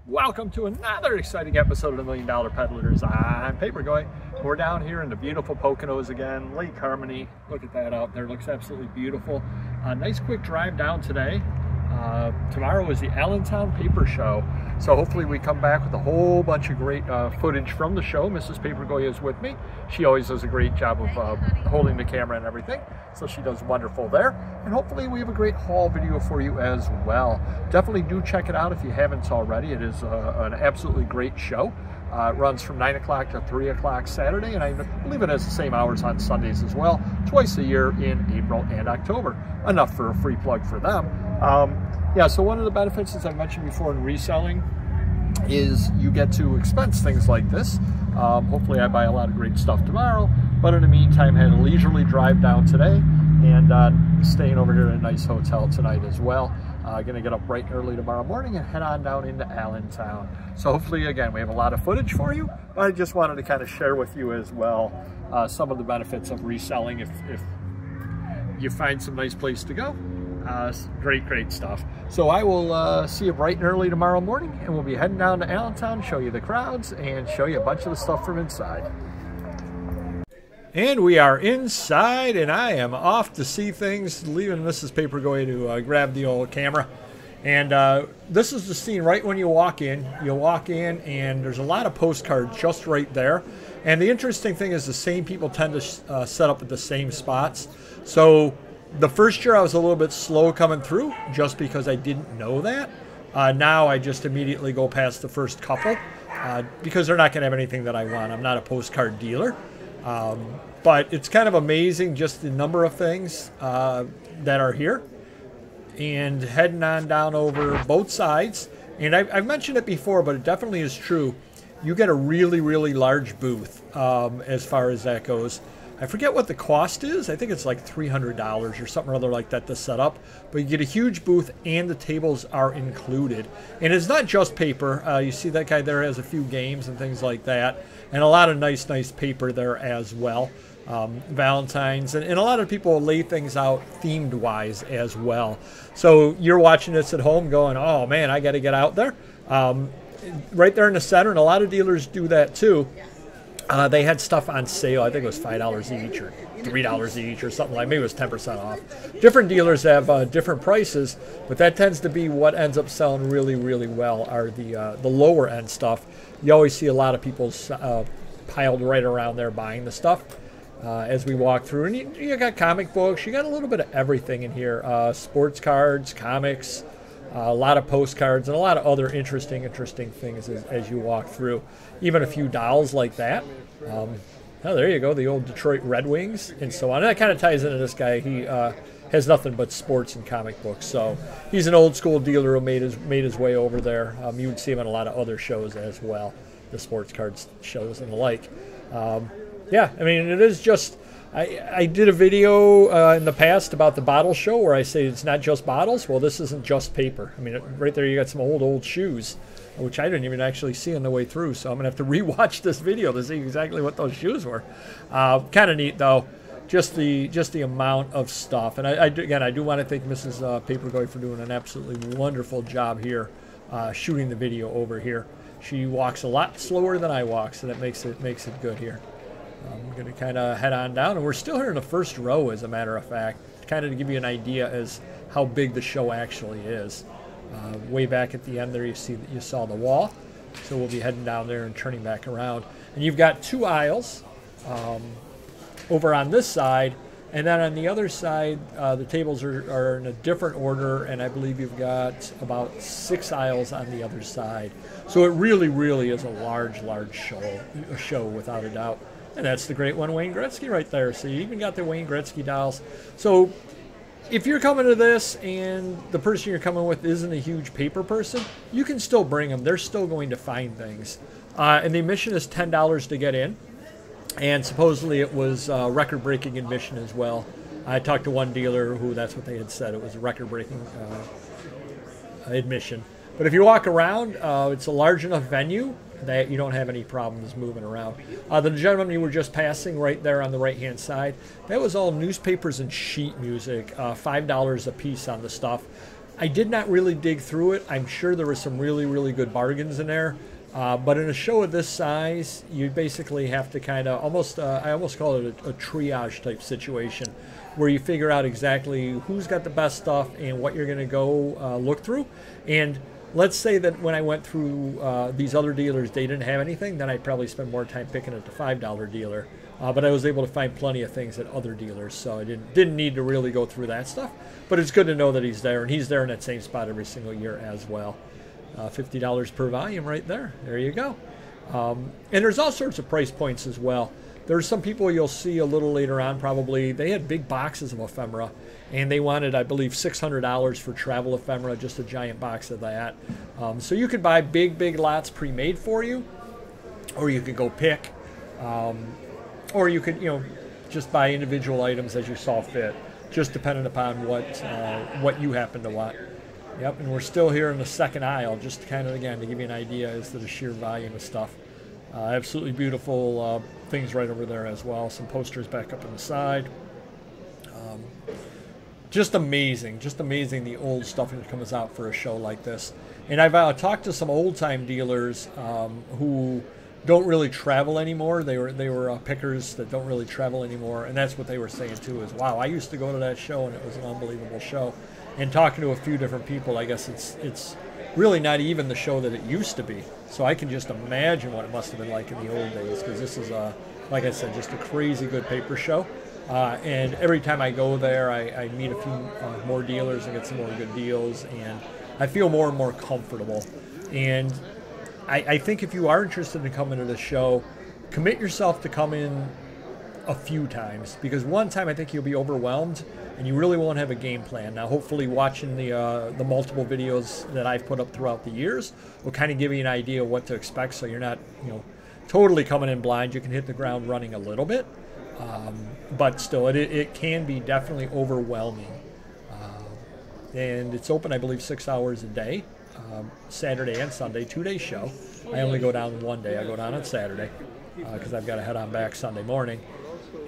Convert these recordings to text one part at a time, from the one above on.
Welcome to another exciting episode of the $1 Million Peddlers. I'm Papergoy. We're down here in the beautiful Poconos again, Lake Harmony. Look at that out there, looks absolutely beautiful. Nice quick drive down today. Tomorrow is the Allentown Paper Show, so hopefully we come back with a whole bunch of great footage from the show. Mrs. Papergoy is with me. She always does a great job of holding the camera and everything, so she does wonderful there. And hopefully we have a great haul video for you as well. Definitely do check it out if you haven't already. It is an absolutely great show. It runs from 9 o'clock to 3 o'clock Saturday, and I believe it has the same hours on Sundays as well, twice a year in April and October. Enough for a free plug for them. Yeah, so one of the benefits, as I mentioned before, in reselling is you get to expense things like this. Hopefully I buy a lot of great stuff tomorrow, but in the meantime, I had a leisurely drive down today and staying over here in a nice hotel tonight as well. Gonna get up bright and early tomorrow morning and head on down into Allentown. So hopefully, again, we have a lot of footage for you, but I just wanted to kind of share with you as well some of the benefits of reselling if you find some nice place to go. Great stuff. So I will see you bright and early tomorrow morning, and we'll be heading down to Allentown, show you the crowds, and show you a bunch of the stuff from inside. And we are inside, and I am off to see things, leaving Mrs. Papergoy to grab the old camera. And this is the scene right when you walk in. You walk in, and there's a lot of postcards just right there. And the interesting thing is the same people tend to set up at the same spots. So the first year I was a little bit slow coming through just because I didn't know that. Now I just immediately go past the first couple because they're not going to have anything that I want. I'm not a postcard dealer. But it's kind of amazing just the number of things that are here. And heading on down over both sides. And I've mentioned it before, but it definitely is true. You get a really large booth as far as that goes. I forget what the cost is. I think it's like $300 or something or other like that to set up. But you get a huge booth and the tables are included. And it's not just paper. You see that guy there has a few games and things like that. And a lot of nice paper there as well. Valentine's. And a lot of people lay things out themed-wise as well. So you're watching this at home going, oh man, I got to get out there. Right there in the center, and a lot of dealers do that too. They had stuff on sale. I think it was $5 each or $3 each or something like. Maybe it was 10% off. Different dealers have different prices, but that tends to be what ends up selling really well. Are the lower end stuff. You always see a lot of people piled right around there buying the stuff as we walk through. And you got comic books. You got a little bit of everything in here. Sports cards, comics. A lot of postcards and a lot of other interesting things as you walk through. Even a few dolls like that. Oh, there you go, the old Detroit Red Wings and so on. And that kind of ties into this guy. He has nothing but sports and comic books. So he's an old school dealer who made his way over there. You would see him on a lot of other shows as well, the sports cards shows and the like. Yeah, I mean, it is just... I did a video in the past about the bottle show where I say it's not just bottles. Well, this isn't just paper. I mean, right there you got some old shoes, which I didn't even actually see on the way through. So I'm going to have to rewatch this video to see exactly what those shoes were. Kind of neat, though, just the amount of stuff. And I do want to thank Mrs. Papergoy for doing an absolutely wonderful job here shooting the video over here. She walks a lot slower than I walk, so that makes it good here. I'm going to kind of head on down, and we're still here in the first row, as a matter of fact, kind of to give you an idea as how big the show actually is. Way back at the end there, you saw the wall, so we'll be heading down there and turning back around. And you've got two aisles over on this side, and then on the other side, the tables are in a different order, and I believe you've got about 6 aisles on the other side. So it really is a large show without a doubt. And that's the great one, Wayne Gretzky, right there. So you even got the Wayne Gretzky dolls. So if you're coming to this and the person you're coming with isn't a huge paper person, you can still bring them. They're still going to find things. And the admission is $10 to get in. And supposedly it was record-breaking admission as well. I talked to one dealer who that's what they had said. It was a record-breaking admission. But if you walk around, it's a large enough venue that you don't have any problems moving around. The gentleman you were just passing right there on the right-hand side, that was all newspapers and sheet music, $5 a piece on the stuff. I did not really dig through it. I'm sure there were some really, really good bargains in there. But in a show of this size, you basically have to kind of almost, I almost call it a triage type situation, where you figure out exactly who's got the best stuff and what you're going to go look through. And let's say that when I went through these other dealers, they didn't have anything, then I'd probably spend more time picking at the $5 dealer. But I was able to find plenty of things at other dealers, so I didn't need to really go through that stuff. But it's good to know that he's there, and he's there in that same spot every single year as well. $50 per volume right there. There you go. And there's all sorts of price points as well. There's some people you'll see a little later on probably. They had big boxes of ephemera, and they wanted, I believe, $600 for travel ephemera, just a giant box of that. So you could buy big lots pre-made for you, or you could go pick, or you could, just buy individual items as you saw fit, just depending upon what you happen to want. Yep, and we're still here in the second aisle, just kind of, again, to give you an idea as to the sheer volume of stuff. Absolutely beautiful things right over there as well. Some posters back up on the side. Just amazing the old stuff that comes out for a show like this. And I've talked to some old-time dealers who don't really travel anymore. They were pickers that don't really travel anymore, and that's what they were saying too. Is wow, I used to go to that show and it was an unbelievable show. And talking to a few different people, I guess it's really not even the show that it used to be. So I can just imagine what it must have been like in the old days, because this is, like I said, just a crazy good paper show. And every time I go there, I meet a few more dealers and get some more good deals, and I feel more and more comfortable. And I think if you are interested in coming to the show, commit yourself to come in a few times, because one time I think you'll be overwhelmed and you really won't have a game plan. Now, hopefully watching the multiple videos that I've put up throughout the years will kind of give you an idea of what to expect, so you're not totally coming in blind. You can hit the ground running a little bit, but still it can be definitely overwhelming. And it's open, I believe, 6 hours a day, Saturday and Sunday, 2-day show. I only go down one day. I go down on Saturday because I've got to head on back Sunday morning.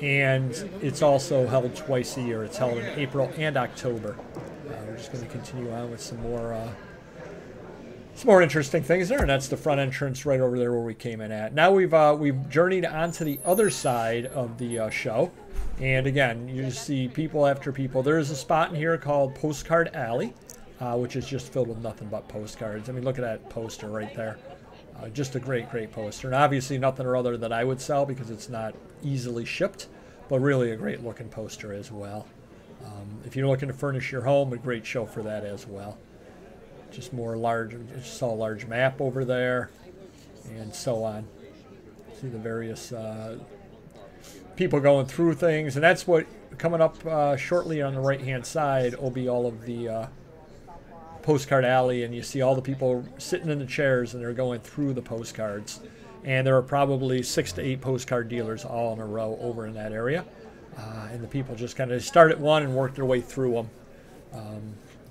And it's also held twice a year. It's held in April and October. We're just going to continue on with some more interesting things there, and that's the front entrance right over there where we came in at. Now we've journeyed onto the other side of the show, and again, you see people after people. There's a spot in here called Postcard Alley, which is just filled with nothing but postcards. I mean, look at that poster right there. Just a great poster, and obviously nothing or other that I would sell because it's not easily shipped, but really a great looking poster as well. If you're looking to furnish your home, a great show for that as well. Just more large, just saw a large map over there, and so on. See the various people going through things, and that's what coming up shortly on the right hand side will be all of the Postcard Alley, and you see all the people sitting in the chairs and they're going through the postcards, and there are probably 6 to 8 postcard dealers all in a row over in that area, and the people just kind of start at one and work their way through them.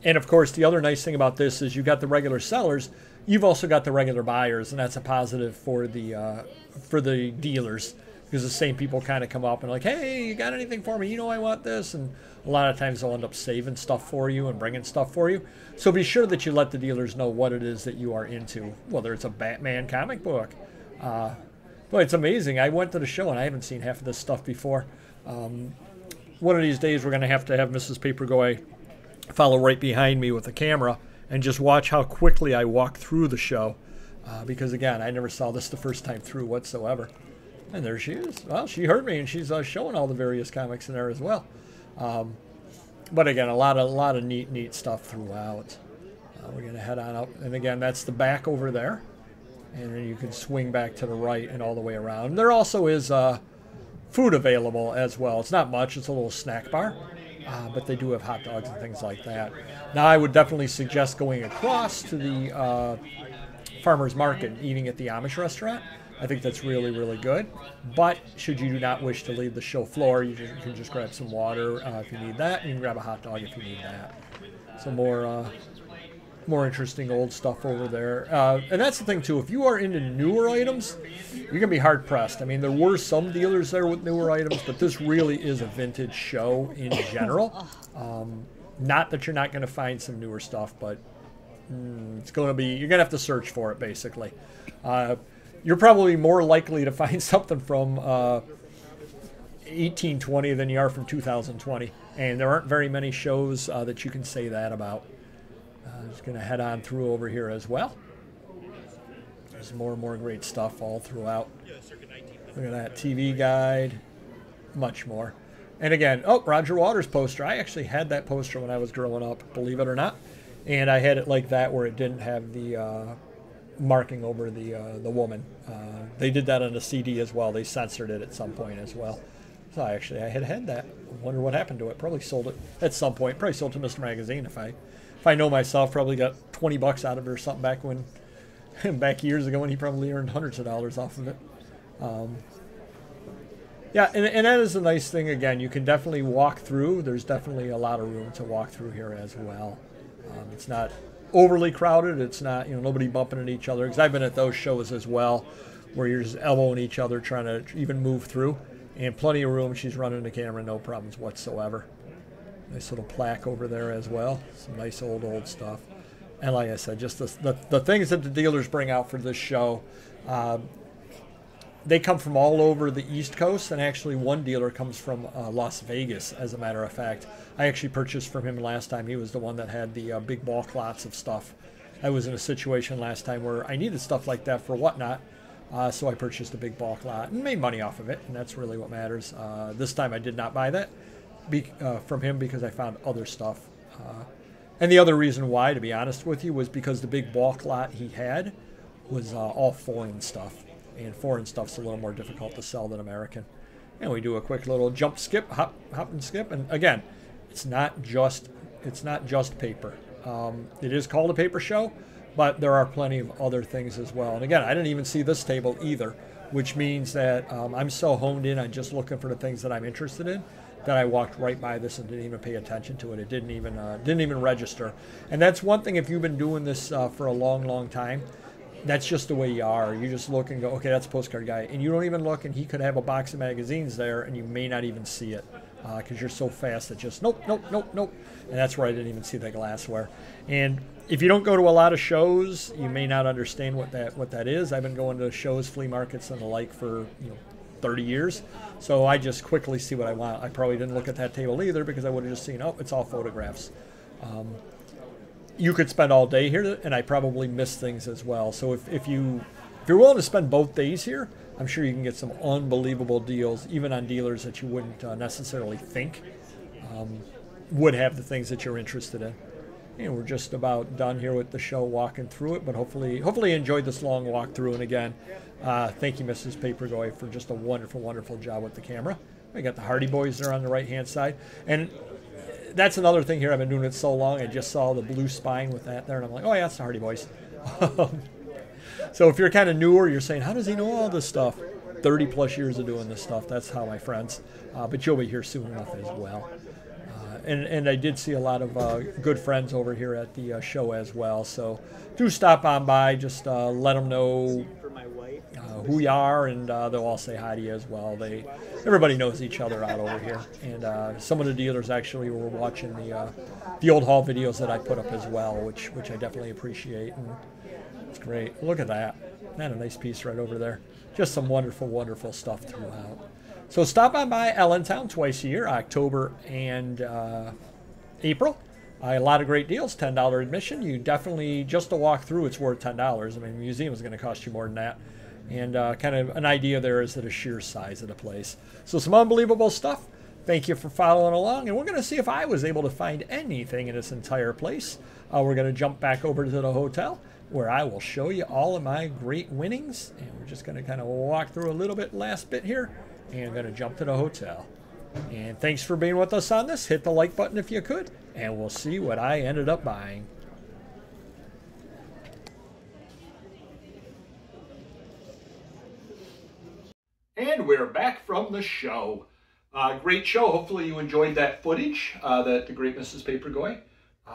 And of course, the other nice thing about this is you got the regular sellers, you've also got the regular buyers, and that's a positive for the dealers, because the same people kind of come up and like, hey, you got anything for me? I want this. And a lot of times they'll end up saving stuff for you and bringing stuff for you. So be sure that you let the dealers know what it is that you are into, whether it's a Batman comic book. But it's amazing. I went to the show and I haven't seen half of this stuff before. One of these days we're going to have Mrs. Papergoy follow right behind me with a camera and just watch how quickly I walk through the show. Because again, I never saw this the first time through whatsoever. And there she is. Well, she heard me, and she's showing all the various comics in there as well. But again, a lot of neat stuff throughout. We're going to head on up, and again, that's the back over there, and then you can swing back to the right and all the way around. There also is food available as well. It's not much. It's a little snack bar, but they do have hot dogs and things like that. Now, I would definitely suggest going across to the farmer's market and eating at the Amish restaurant. I think that's really good. But should you do not wish to leave the show floor, you can just grab some water if you need that, and you can grab a hot dog if you need that. So more interesting old stuff over there. And that's the thing too, if you are into newer items, you're going to be hard pressed. I mean, there were some dealers there with newer items, but this really is a vintage show in general. Not that you're not going to find some newer stuff, but it's going to be, you're going to have to search for it, basically. You're probably more likely to find something from 1820 than you are from 2020. And there aren't very many shows that you can say that about. I'm just going to head on through over here as well. There's more and more great stuff all throughout. Look at that TV guide. Much more. And again, oh, Roger Waters poster. I actually had that poster when I was growing up, believe it or not. And I had it like that where it didn't have the marking over the woman. They did that on the CD as well. They censored it at some point as well. So I had that. I wonder what happened to it. Probably sold it at some point. Probably sold to Mr. Magazine if I know myself. Probably got 20 bucks out of it or something back years ago when he probably earned hundreds of dollars off of it. Yeah, and that is a nice thing. Again, you can definitely walk through. There's definitely a lot of room to walk through here as well. It's not overly crowded. It's not, nobody bumping into each other. Because I've been at those shows as well where you're just elbowing each other trying to even move through. And plenty of room. She's running the camera, no problems whatsoever. Nice little plaque over there as well. Some nice old stuff. And like I said, just the things that the dealers bring out for this show, they come from all over the East Coast, and actually one dealer comes from Las Vegas, as a matter of fact. I actually purchased from him last time. He was the one that had the big bulk lots of stuff. I was in a situation last time where I needed stuff like that for whatnot, so I purchased a big bulk lot and made money off of it, and that's really what matters. This time I did not buy that from him because I found other stuff. And the other reason why, to be honest with you, was because the big bulk lot he had was all foreign stuff. And foreign stuff's a little more difficult to sell than American. And we do a quick little jump, skip, hop and skip. And again, it's not just paper. It is called a paper show, but there are plenty of other things as well. And again, I didn't even see this table either, which means that I'm so honed in on just looking for the things that I'm interested in that I walked right by this and didn't even pay attention to it. It didn't even register. And that's one thing, if you've been doing this for a long time, that's just the way you are. You just look and go, okay, that's a postcard guy. And you don't even look, and he could have a box of magazines there, and you may not even see it because you're so fast that just nope. And that's where I didn't even see the glassware. And if you don't go to a lot of shows, you may not understand what that is. I've been going to shows, flea markets, and the like for 30 years. So I just quickly see what I want. I probably didn't look at that table either because I would have just seen, oh, it's all photographs. You could spend all day here, and I probably miss things as well. So if you're willing to spend both days here, I'm sure you can get some unbelievable deals, even on dealers that you wouldn't necessarily think would have the things that you're interested in. And we're just about done here with the show, walking through it, but hopefully you enjoyed this long walk through. And again, thank you, Mrs. Papergoy, for just a wonderful job with the camera. We got the Hardy Boys there on the right-hand side. And that's another thing here. I've been doing it so long. I just saw the blue spine with that there, and I'm like, oh, yeah, that's the Hardy Boys. So if you're kind of newer, you're saying, how does he know all this stuff? 30-plus years of doing this stuff. That's how, my friends. But you'll be here soon enough as well. And I did see a lot of good friends over here at the show as well. So do stop on by. Just let them know who you are, and they'll all say hi to you as well. Everybody knows each other out over here. And some of the dealers actually were watching the old haul videos that I put up as well, which I definitely appreciate. And it's great. Look at that. That's a nice piece right over there. Just some wonderful stuff throughout. So stop on by Allentown twice a year, October and April. A lot of great deals, $10 admission. You definitely, just to walk through, it's worth $10. I mean, the museum is going to cost you more than that. And kind of an idea there is the sheer size of the place. So some unbelievable stuff. Thank you for following along. And we're going to see if I was able to find anything in this entire place. We're going to jump back over to the hotel, where I will show you all of my great winnings. And we're just going to kind of walk through a little bit, last bit here. And I'm going to jump to the hotel. And thanks for being with us on this. Hit the like button if you could. And we'll see what I ended up buying. And we're back from the show. Great show. Hopefully you enjoyed that footage that the great Mrs. Papergoy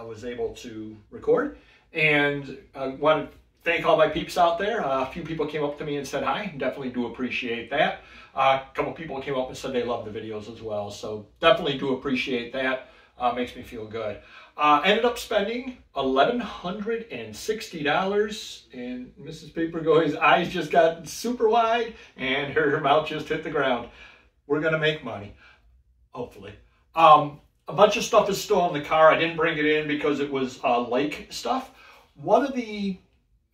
was able to record. And I want to thank all my peeps out there. A few people came up to me and said hi. Definitely do appreciate that. A couple people came up and said they love the videos as well. So definitely do appreciate that. Makes me feel good. Ended up spending $1,160, and Mrs. Papergoy's eyes just got super wide and her mouth just hit the ground. We're going to make money, hopefully. A bunch of stuff is still in the car. I didn't bring it in because it was like stuff. One of the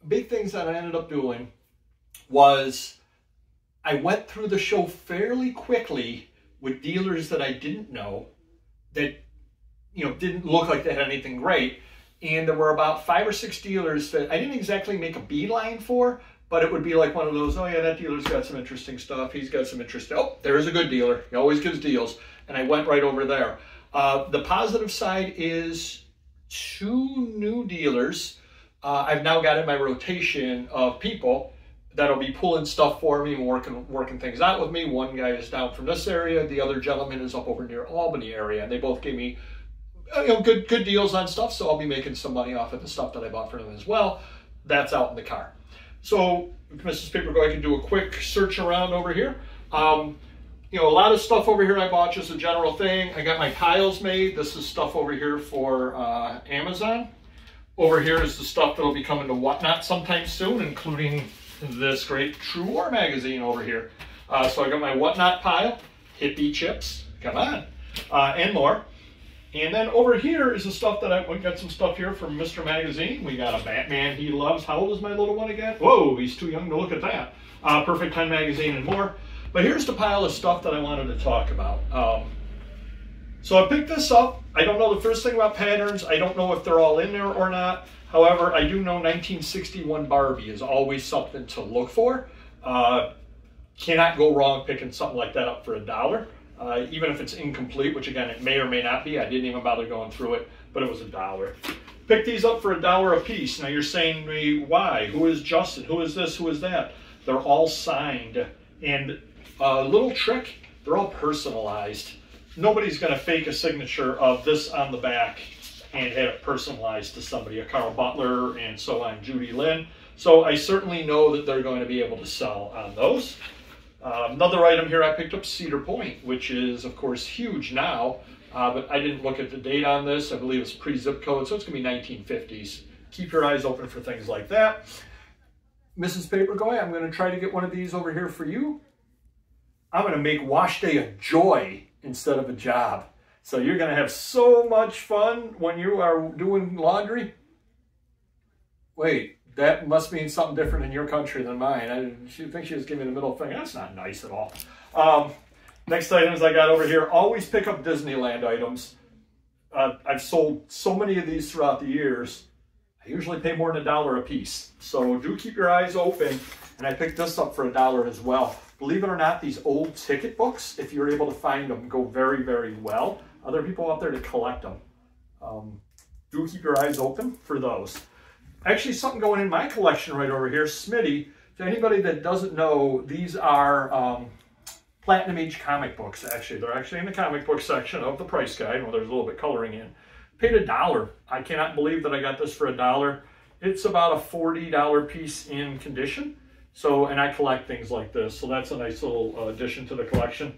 big things that I ended up doing was I went through the show fairly quickly with dealers that I didn't know that, you know, didn't look like they had anything great. And there were about 5 or 6 dealers that I didn't exactly make a beeline for, but it would be like one of those, oh yeah, that dealer's got some interesting stuff. He's got some interesting, oh, there's a good dealer. He always gives deals. And I went right over there. The positive side is 2 new dealers. I've now got in my rotation of people that'll be pulling stuff for me and working things out with me. One guy is down from this area. The other gentleman is up over near Albany area. And they both gave me, you know, good deals on stuff. So I'll be making some money off of the stuff that I bought for them as well. That's out in the car. So Mrs. Papergoy can do a quick search around over here. You know, a lot of stuff over here I bought, just a general thing. I got my piles made. This is stuff over here for Amazon. Over here is the stuff that'll be coming to Whatnot sometime soon, including this great CZUR magazine over here. So I got my Whatnot pile, hippie chips, come on, and more. And then over here is the stuff that we got some stuff here from Mr. Magazine. We got a Batman he loves. How old is my little one again? Whoa, he's too young to look at that. Perfect Time magazine and more. But here's the pile of stuff that I wanted to talk about. So I picked this up. I don't know the first thing about patterns. I don't know if they're all in there or not. However, I do know 1961 Barbie is always something to look for. Cannot go wrong picking something like that up for $1. Even if it's incomplete, which again, it may or may not be. I didn't even bother going through it, but it was $1. Pick these up for $1 a piece. Now you're saying to me, why? Who is Justin? Who is this? Who is that? They're all signed. And a little trick, they're all personalized. Nobody's going to fake a signature of this on the back and have it personalized to somebody, a Carl Butler and so on, Judy Lynn. So I certainly know that they're going to be able to sell on those. Another item here I picked up, Cedar Point, which is of course huge now, but I didn't look at the date on this. I believe it's pre-zip code, so it's going to be 1950s. Keep your eyes open for things like that. Mrs. Papergoy, I'm going to try to get one of these over here for you. I'm going to make wash day a joy instead of a job. So you're going to have so much fun when you are doing laundry. Wait, that must mean something different in your country than mine. She thinks she was giving me the middle finger. That's not nice at all. Next items I got over here. Always pick up Disneyland items. I've sold so many of these throughout the years. I usually pay more than $1 a piece. So do keep your eyes open. And I picked this up for $1 as well. Believe it or not, these old ticket books, if you're able to find them, go very, very well. Other people out there to collect them. Do keep your eyes open for those. Actually, something going in my collection right over here, Smitty. To anybody that doesn't know, these are Platinum Age comic books, actually. They're actually in the comic book section of the price guide. Well, there's a little bit coloring in. Paid $1. I cannot believe that I got this for $1. It's about a $40 piece in condition. So, and I collect things like this. So that's a nice little addition to the collection.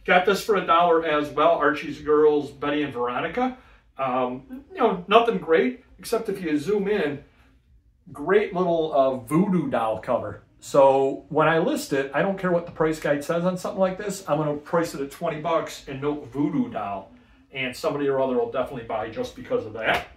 Got this for $1 as well. Archie's Girls, Betty and Veronica. You know, nothing great, except if you zoom in, great little voodoo doll cover. So when I list it, I don't care what the price guide says on something like this. I'm going to price it at 20 bucks and note voodoo doll. And somebody or other will definitely buy just because of that.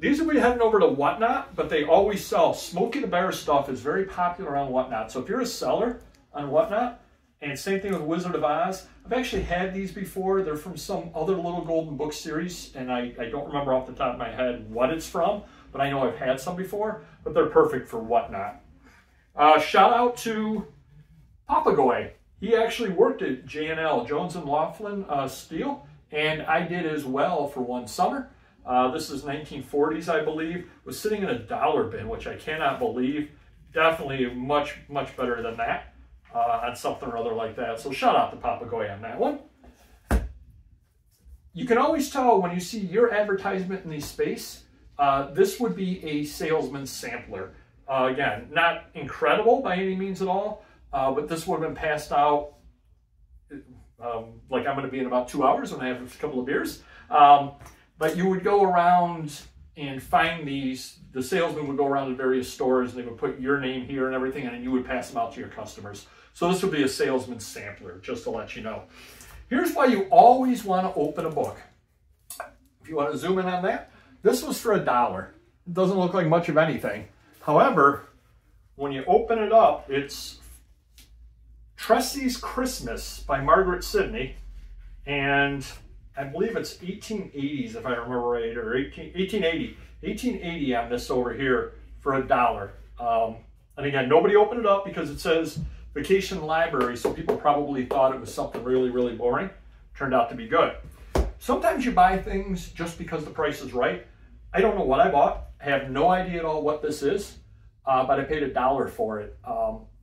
These will be heading over to Whatnot, but they always sell. Smokey the Bear stuff is very popular on Whatnot. So if you're a seller on Whatnot, and same thing with Wizard of Oz, I've actually had these before. They're from some other little golden book series, and I don't remember off the top of my head what it's from, but I know I've had some before, but they're perfect for Whatnot. Shout out to Papergoy. He actually worked at J&L, Jones and Laughlin Steel, and I did as well for one summer. This is 1940s, I believe. Was sitting in a dollar bin, which I cannot believe. Definitely much, much better than that on something or other like that. So shout out to Papergoy on that one. You can always tell when you see your advertisement in the space, this would be a salesman's sampler. Again, not incredible by any means at all, but this would have been passed out like I'm going to be in about 2 hours when I have a couple of beers. But you would go around and find these. The salesman would go around to various stores and they would put your name here and everything, and then you would pass them out to your customers. So this would be a salesman sampler, just to let you know. Here's why you always want to open a book. If you want to zoom in on that, this was for $1. It doesn't look like much of anything. However, when you open it up, it's Tressy's Christmas by Margaret Sidney, and I believe it's 1880s, if I remember right, or 1880 on this over here for $1. And again, nobody opened it up because it says Vacation Library, so people probably thought it was something really, really boring. Turned out to be good. Sometimes you buy things just because the price is right. I don't know what I bought. I have no idea at all what this is, but I paid $1 for it.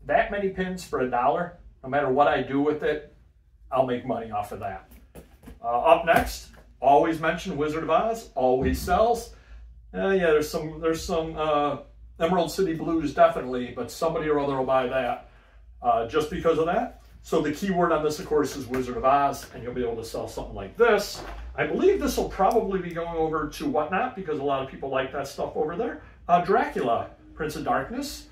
That many pins for $1, no matter what I do with it, I'll make money off of that. Up next, always mention Wizard of Oz, always sells. Yeah, there's some Emerald City Blues definitely, but somebody or other will buy that just because of that. So the keyword on this, of course, is Wizard of Oz, and you'll be able to sell something like this. I believe this will probably be going over to Whatnot because a lot of people like that stuff over there. Dracula, Prince of Darkness.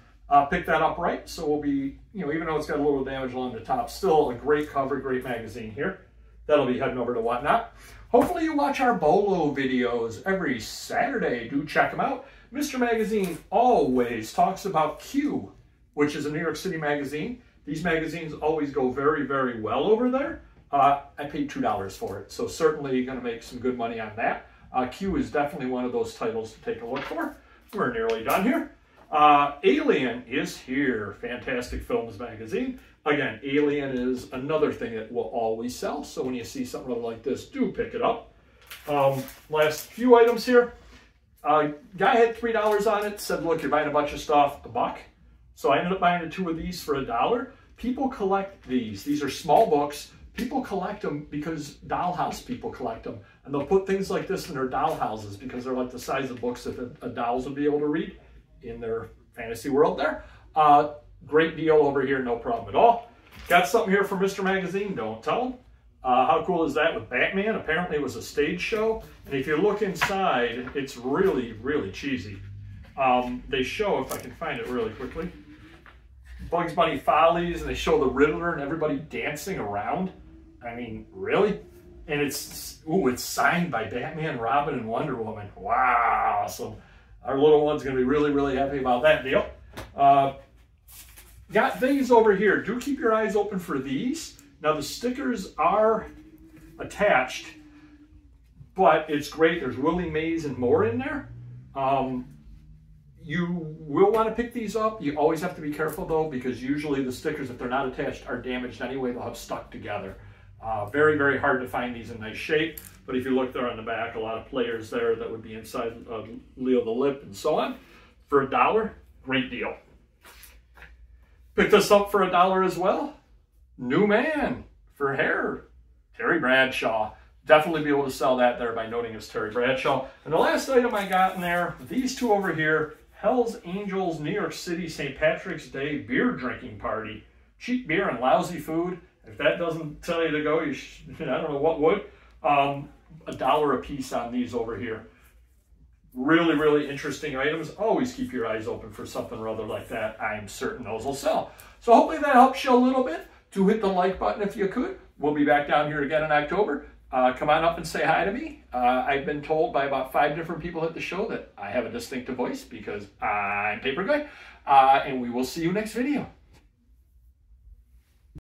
Pick that up right, so we'll be, even though it's got a little damage along the top, still a great cover, great magazine here. That'll be heading over to Whatnot. Hopefully you watch our Bolo videos every Saturday. Do check them out. Mr. Magazine always talks about Q, which is a New York City magazine. These magazines always go very, very well over there. I paid $2 for it, so certainly going to make some good money on that. Q is definitely one of those titles to take a look for. We're nearly done here. Alien is here. Fantastic Films magazine. Again, Alien is another thing that will always sell, so when you see something like this, do pick it up. Last few items here. Guy had $3 on it, said, look, you're buying a bunch of stuff, $1. So I ended up buying 2 of these for $1. People collect these. These are small books. People collect them because dollhouse people collect them. And they'll put things like this in their doll houses because they're like the size of books that dolls would be able to read in their fantasy world there. Great deal over here, no problem at all. Got something here from Mr. Magazine, don't tell them. How cool is that with Batman? Apparently it was a stage show. And if you look inside, it's really, really cheesy. They show, if I can find it really quickly, Bugs Bunny Follies, and they show the Riddler and everybody dancing around. I mean, really? And it's signed by Batman, Robin, and Wonder Woman. Wow, so our little one's going to be really, really happy about that deal. Got things over here. Do keep your eyes open for these. Now, the stickers are attached, but it's great. There's Willie Mays and more in there. You will want to pick these up. You always have to be careful, though, because usually the stickers, if they're not attached, are damaged anyway. They'll have stuck together. Very, very hard to find these in nice shape. But if you look there on the back, a lot of players there that would be inside Leo the Lip and so on. For $1, great deal. Picked this up for $1 as well. New Man for hair, Terry Bradshaw. Definitely be able to sell that there by noting it's Terry Bradshaw. And the last item I got in there, these 2 over here, Hell's Angels New York City St. Patrick's Day beer drinking party. Cheap beer and lousy food. If that doesn't tell you to go, I don't know what would. $1 a piece on these over here. Really, really interesting items. Always keep your eyes open for something or other like that. I'm certain those will sell. So hopefully that helps you a little bit. Do hit the like button if you could. We'll be back down here again in October. Come on up and say hi to me. I've been told by about 5 different people at the show that I have a distinctive voice because I'm Papergoy. And we will see you next video.